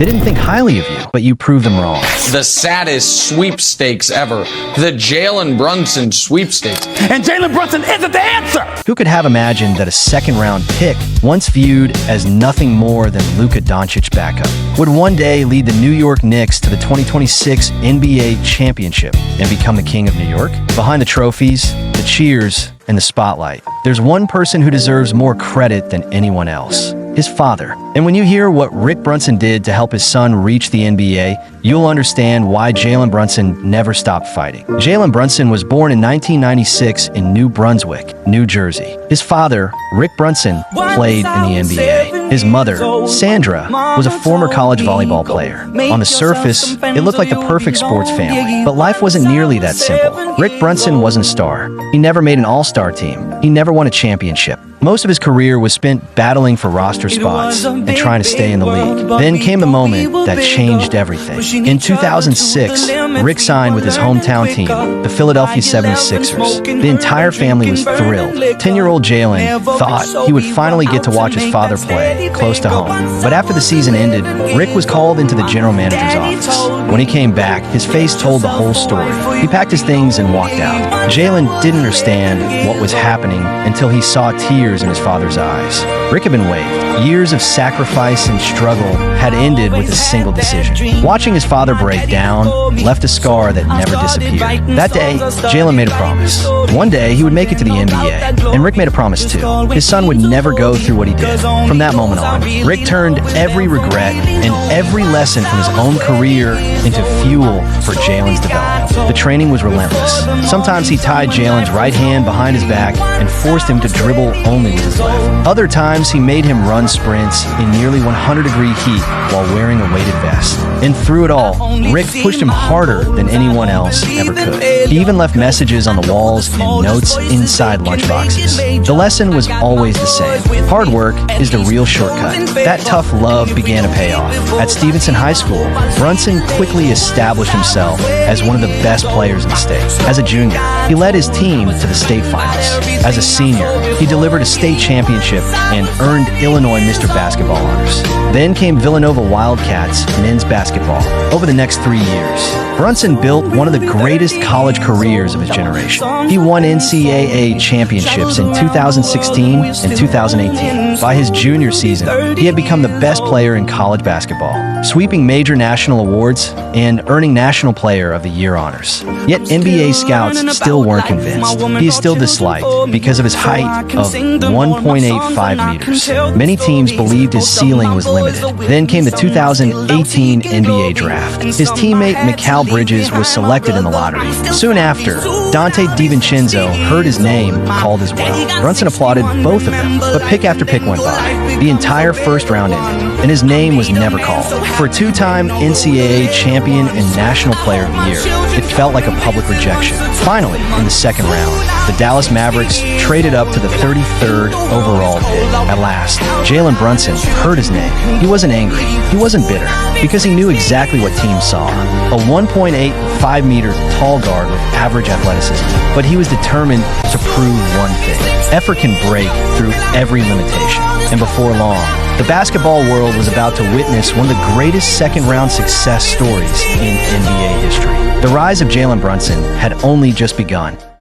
They didn't think highly of you, but you proved them wrong. The saddest sweepstakes ever. The Jalen Brunson sweepstakes. And Jalen Brunson isn't the answer! Who could have imagined that a second-round pick, once viewed as nothing more than Luka Dončić backup, would one day lead the New York Knicks to the 2026 NBA championship and become the king of New York? Behind the trophies, the cheers, and the spotlight, there's one person who deserves more credit than anyone else: his father. And when you hear what Rick Brunson did to help his son reach the NBA, you'll understand why Jalen Brunson never stopped fighting. Jalen Brunson was born in 1996 in New Brunswick, New Jersey. His father, Rick Brunson, played in the NBA. His mother, Sandra, was a former college volleyball player. On the surface, it looked like the perfect sports family, but life wasn't nearly that simple. Rick Brunson wasn't a star. He never made an all-star team. He never won a championship. Most of his career was spent battling for roster spots and trying to stay in the league. Then came the moment that changed everything. In 2006, Rick signed with his hometown team, the Philadelphia 76ers. The entire family was thrilled. 10-year-old Jalen thought he would finally get to watch his father play close to home. But after the season ended, Rick was called into the general manager's office. When he came back, his face told the whole story. He packed his things and walked out. Jalen didn't understand what was happening until he saw tears in his father's eyes. Rick had been waived. Years of sacrifice and struggle had ended with a single decision. Watching his father break down left a scar that never disappeared. That day, Jalen made a promise. One day, he would make it to the NBA. And Rick made a promise too. His son would never go through what he did. From that moment on, Rick turned every regret and every lesson from his own career into fuel for Jalen's development. The training was relentless. Sometimes he tied Jalen's right hand behind his back and forced him to dribble only with his left. Other times, he made him run sprints in nearly 100-degree heat while wearing a weighted vest. And through it all, Rick pushed him harder than anyone else ever could. He even left messages on the walls and notes inside lunchboxes. The lesson was always the same. Hard work is the real shortcut. That tough love began to pay off. At Stevenson High School, Brunson quickly established himself as one of the best players in the state. As a junior, he led his team to the state finals. As a senior, he delivered a state championship and earned Illinois Mr. Basketball honors. Then came Villanova Wildcats men's basketball. Over the next 3 years, Brunson built one of the greatest college careers of his generation. He won NCAA championships in 2016 and 2018. By his junior season, he had become the best player in college basketball, sweeping major national awards and earning National Player of the Year honors. Yet NBA scouts still weren't convinced. He is still disliked because of his height of 1.85 meters. Many teams believed his ceiling was limited. Then came the 2018 NBA draft. His teammate Mikal Bridges was selected in the lottery. Soon after, Dante DiVincenzo heard his name called as well. Brunson applauded both of them, but pick after pick went by. The entire first round ended, and his name was never called. For a two-time NCAA champion and National Player of the Year, it felt like a public rejection. Finally, in the second round, the Dallas Mavericks traded up to the 33rd overall pick. At last, Jalen Brunson heard his name. He wasn't angry. He wasn't bitter, because he knew exactly what teams saw: a 1.85-meter tall guard with average athleticism. But he was determined to prove one thing: effort can break through every limitation. And before long, the basketball world was about to witness one of the greatest second-round success stories in NBA history. The rise of Jalen Brunson had only just begun.